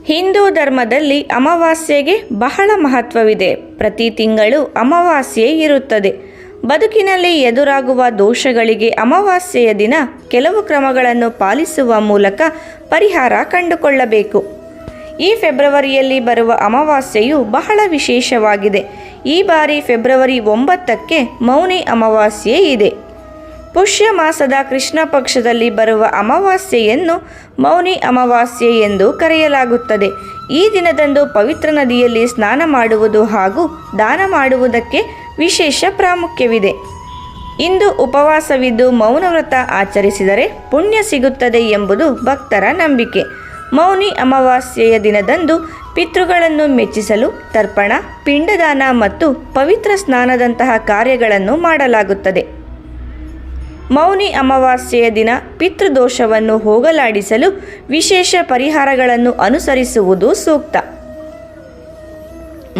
ಹಿಂದೂ ಧರ್ಮದಲ್ಲಿ ಅಮಾವಾಸ್ಯೆಗೆ ಬಹಳ ಮಹತ್ವವಿದೆ. ಪ್ರತಿ ತಿಂಗಳು ಅಮಾವಾಸ್ಯೆ ಇರುತ್ತದೆ. ಬದುಕಿನಲ್ಲಿ ಎದುರಾಗುವ ದೋಷಗಳಿಗೆ ಅಮಾವಾಸ್ಯೆಯ ದಿನ ಕೆಲವು ಕ್ರಮಗಳನ್ನು ಪಾಲಿಸುವ ಮೂಲಕ ಪರಿಹಾರ ಕಂಡುಕೊಳ್ಳಬೇಕು. ಈ ಫೆಬ್ರವರಿಯಲ್ಲಿ ಬರುವ ಅಮಾವಾಸ್ಯೆಯು ಬಹಳ ವಿಶೇಷವಾಗಿದೆ. ಈ ಬಾರಿ ಫೆಬ್ರವರಿ 9ಕ್ಕೆ ಮೌನಿ ಅಮಾವಾಸ್ಯೆ ಇದೆ. ಪುಷ್ಯ ಮಾಸದ ಕೃಷ್ಣ ಪಕ್ಷದಲ್ಲಿ ಬರುವ ಅಮಾವಾಸ್ಯೆಯನ್ನು ಮೌನಿ ಅಮಾವಾಸ್ಯೆ ಎಂದು ಕರೆಯಲಾಗುತ್ತದೆ. ಈ ದಿನದಂದು ಪವಿತ್ರ ನದಿಯಲ್ಲಿ ಸ್ನಾನ ಮಾಡುವುದು ಹಾಗೂ ದಾನ ಮಾಡುವುದಕ್ಕೆ ವಿಶೇಷ ಪ್ರಾಮುಖ್ಯವಿದೆ. ಇಂದು ಉಪವಾಸವಿದ್ದು ಮೌನವ್ರತ ಆಚರಿಸಿದರೆ ಪುಣ್ಯ ಸಿಗುತ್ತದೆ ಎಂಬುದು ಭಕ್ತರ ನಂಬಿಕೆ. ಮೌನಿ ಅಮಾವಾಸ್ಯೆಯ ದಿನದಂದು ಪಿತೃಗಳನ್ನು ಮೆಚ್ಚಿಸಲು ತರ್ಪಣ, ಪಿಂಡದಾನ ಮತ್ತು ಪವಿತ್ರ ಸ್ನಾನದಂತಹ ಕಾರ್ಯಗಳನ್ನು ಮಾಡಲಾಗುತ್ತದೆ. ಮೌನಿ ಅಮಾವಾಸ್ಯೆಯ ದಿನ ಪಿತೃದೋಷವನ್ನು ಹೋಗಲಾಡಿಸಲು ವಿಶೇಷ ಪರಿಹಾರಗಳನ್ನು ಅನುಸರಿಸುವುದು ಸೂಕ್ತ.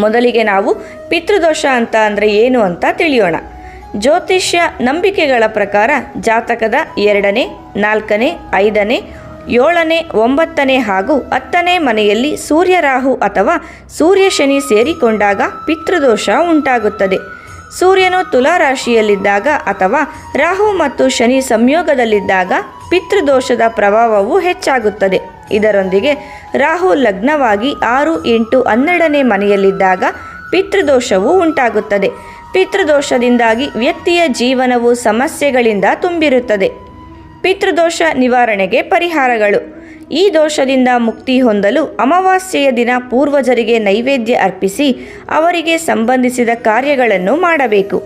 ಮೊದಲಿಗೆ ನಾವು ಪಿತೃದೋಷ ಅಂದರೆ ಏನು ಅಂತ ತಿಳಿಯೋಣ. ಜ್ಯೋತಿಷ್ಯ ನಂಬಿಕೆಗಳ ಪ್ರಕಾರ ಜಾತಕದ 2ನೇ, 4ನೇ, 5ನೇ, 7ನೇ, 9ನೇ ಹಾಗೂ 10ನೇ ಮನೆಯಲ್ಲಿ ಸೂರ್ಯ ರಾಹು ಅಥವಾ ಸೂರ್ಯ ಶನಿ ಸೇರಿಕೊಂಡಾಗ ಪಿತೃದೋಷ ಉಂಟಾಗುತ್ತದೆ. ಸೂರ್ಯನು ತುಲಾ ರಾಶಿಯಲ್ಲಿದ್ದಾಗ ಅಥವಾ ರಾಹು ಮತ್ತು ಶನಿ ಸಂಯೋಗದಲ್ಲಿದ್ದಾಗ ಪಿತೃದೋಷದ ಪ್ರಭಾವವು ಹೆಚ್ಚಾಗುತ್ತದೆ. ಇದರೊಂದಿಗೆ ರಾಹು ಲಗ್ನವಾಗಿ 6, 8, 12ನೇ ಮನೆಯಲ್ಲಿದ್ದಾಗ ಪಿತೃದೋಷವು ಉಂಟಾಗುತ್ತದೆ. ಪಿತೃದೋಷದಿಂದಾಗಿ ವ್ಯಕ್ತಿಯ ಜೀವನವು ಸಮಸ್ಯೆಗಳಿಂದ ತುಂಬಿರುತ್ತದೆ. ಪಿತೃದೋಷ ನಿವಾರಣೆಗೆ ಪರಿಹಾರಗಳು. ಈ ದೋಷದಿಂದ ಮುಕ್ತಿ ಹೊಂದಲು ಅಮಾವಾಸ್ಯೆಯ ದಿನ ಪೂರ್ವಜರಿಗೆ ನೈವೇದ್ಯ ಅರ್ಪಿಸಿ ಅವರಿಗೆ ಸಂಬಂಧಿಸಿದ ಕಾರ್ಯಗಳನ್ನು ಮಾಡಬೇಕು.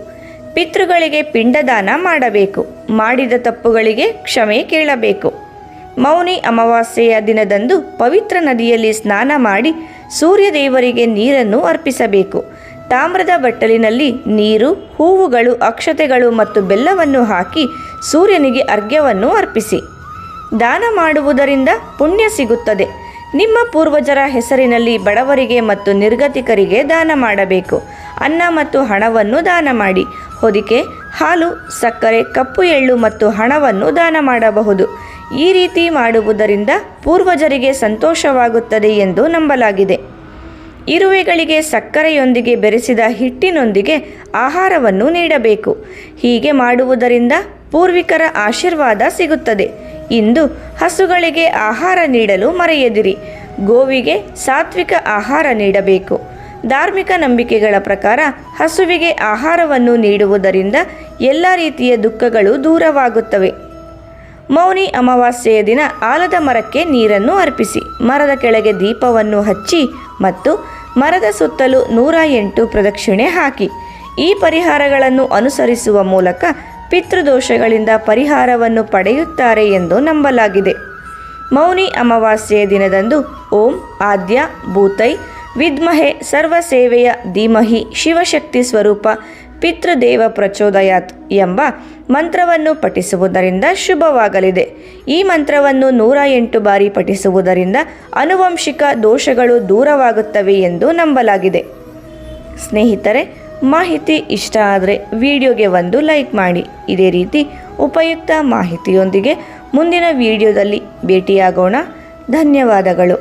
ಪಿತೃಗಳಿಗೆ ಪಿಂಡದಾನ ಮಾಡಬೇಕು. ಮಾಡಿದ ತಪ್ಪುಗಳಿಗೆ ಕ್ಷಮೆ ಕೇಳಬೇಕು. ಮೌನಿ ಅಮಾವಾಸ್ಯೆಯ ದಿನದಂದು ಪವಿತ್ರ ನದಿಯಲ್ಲಿ ಸ್ನಾನ ಮಾಡಿ ಸೂರ್ಯದೇವರಿಗೆ ನೀರನ್ನು ಅರ್ಪಿಸಬೇಕು. ತಾಮ್ರದ ಬಟ್ಟಲಿನಲ್ಲಿ ನೀರು, ಹೂವುಗಳು, ಅಕ್ಷತೆಗಳು ಮತ್ತು ಬೆಲ್ಲವನ್ನು ಹಾಕಿ ಸೂರ್ಯನಿಗೆ ಅರ್ಘ್ಯವನ್ನು ಅರ್ಪಿಸಿ. ದಾನ ಮಾಡುವುದರಿಂದ ಪುಣ್ಯ ಸಿಗುತ್ತದೆ. ನಿಮ್ಮ ಪೂರ್ವಜರ ಹೆಸರಿನಲ್ಲಿ ಬಡವರಿಗೆ ಮತ್ತು ನಿರ್ಗತಿಕರಿಗೆ ದಾನ ಮಾಡಬೇಕು. ಅನ್ನ ಮತ್ತು ಹಣವನ್ನು ದಾನ ಮಾಡಿ. ಹೊದಿಕೆ, ಹಾಲು, ಸಕ್ಕರೆ, ಕಪ್ಪು ಎಳ್ಳು ಮತ್ತು ಹಣವನ್ನು ದಾನ ಮಾಡಬಹುದು. ಈ ರೀತಿ ಮಾಡುವುದರಿಂದ ಪೂರ್ವಜರಿಗೆ ಸಂತೋಷವಾಗುತ್ತದೆ ಎಂದು ನಂಬಲಾಗಿದೆ. ಇರುವೆಗಳಿಗೆ ಸಕ್ಕರೆಯೊಂದಿಗೆ ಬೆರೆಸಿದ ಹಿಟ್ಟಿನೊಂದಿಗೆ ಆಹಾರವನ್ನು ನೀಡಬೇಕು. ಹೀಗೆ ಮಾಡುವುದರಿಂದ ಪೂರ್ವಿಕರ ಆಶೀರ್ವಾದ ಸಿಗುತ್ತದೆ. ಇಂದು ಹಸುಗಳಿಗೆ ಆಹಾರ ನೀಡಲು ಮರೆಯದಿರಿ. ಗೋವಿಗೆ ಸಾತ್ವಿಕ ಆಹಾರ ನೀಡಬೇಕು. ಧಾರ್ಮಿಕ ನಂಬಿಕೆಗಳ ಪ್ರಕಾರ ಹಸುವಿಗೆ ಆಹಾರವನ್ನು ನೀಡುವುದರಿಂದ ಎಲ್ಲ ರೀತಿಯ ದುಃಖಗಳು ದೂರವಾಗುತ್ತವೆ. ಮೌನಿ ಅಮಾವಾಸ್ಯೆಯ ದಿನ ಆಲದ ಮರಕ್ಕೆ ನೀರನ್ನು ಅರ್ಪಿಸಿ, ಮರದ ಕೆಳಗೆ ದೀಪವನ್ನು ಹಚ್ಚಿ ಮತ್ತು ಮರದ ಸುತ್ತಲೂ 108 ಪ್ರದಕ್ಷಿಣೆ ಹಾಕಿ. ಈ ಪರಿಹಾರಗಳನ್ನು ಅನುಸರಿಸುವ ಮೂಲಕ ಪಿತೃದೋಷಗಳಿಂದ ಪರಿಹಾರವನ್ನು ಪಡೆಯುತ್ತಾರೆ ಎಂದು ನಂಬಲಾಗಿದೆ. ಮೌನಿ ಅಮಾವಾಸ್ಯೆಯ ದಿನದಂದು ಓಂ ಆದ್ಯ ಭೂತೈ ವಿದ್ಮಹೆ ಸರ್ವಸೇವೆಯ ಧೀಮಹಿ ಶಿವಶಕ್ತಿ ಸ್ವರೂಪ ಪಿತೃದೇವ ಪ್ರಚೋದಯಾತ್ ಎಂಬ ಮಂತ್ರವನ್ನು ಪಠಿಸುವುದರಿಂದ ಶುಭವಾಗಲಿದೆ. ಈ ಮಂತ್ರವನ್ನು 108 ಬಾರಿ ಪಠಿಸುವುದರಿಂದ ಆನುವಂಶಿಕ ದೋಷಗಳು ದೂರವಾಗುತ್ತವೆ ಎಂದು ನಂಬಲಾಗಿದೆ. ಸ್ನೇಹಿತರೆ, ಮಾಹಿತಿ ಇಷ್ಟ ಆದರೆ ವಿಡಿಯೋಗೆ ಒಂದು ಲೈಕ್ ಮಾಡಿ. ಇದೇ ರೀತಿ ಉಪಯುಕ್ತ ಮಾಹಿತಿಯೊಂದಿಗೆ ಮುಂದಿನ ವಿಡಿಯೋದಲ್ಲಿ ಭೇಟಿಯಾಗೋಣ. ಧನ್ಯವಾದಗಳು.